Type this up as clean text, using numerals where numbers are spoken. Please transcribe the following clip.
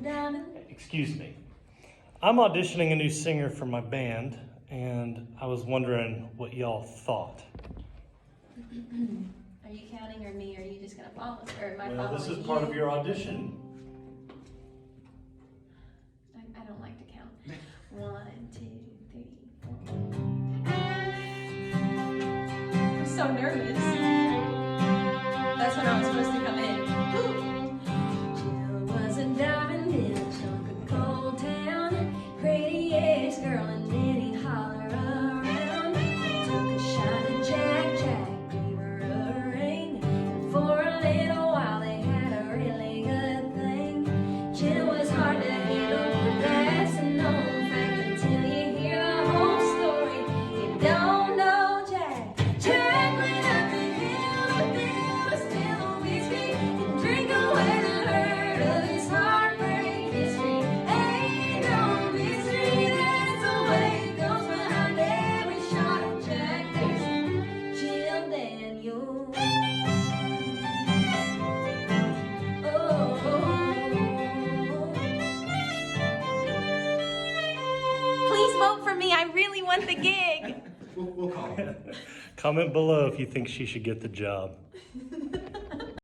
Excuse me. I'm auditioning a new singer for my band, and I was wondering what y'all thought. Are you counting or me, or are you just gonna follow us, or am I Well, following this is you? part of your audition. I don't like to count. 1, 2, 3, 4. I'm so nervous. That's when I was supposed to come in. Woo. Jill was a diamond in a chunk of cold town, prettiest girl in any holler around. Took a shot at Jack, gave her a ring, and for a little while they had a really good thing. Jill was hard to handle, but that's a known fact until you hear the whole story. You don't know Jack. Jack went up the hill, but there was still a whiskey, and drink away the hurt of his heartbreak history. Ain't no mystery, that's the way it goes behind every shot of Jack. There's Jill Daniels. Please vote for me. I really want the gig. We'll call it. Comment below if you think she should get the job.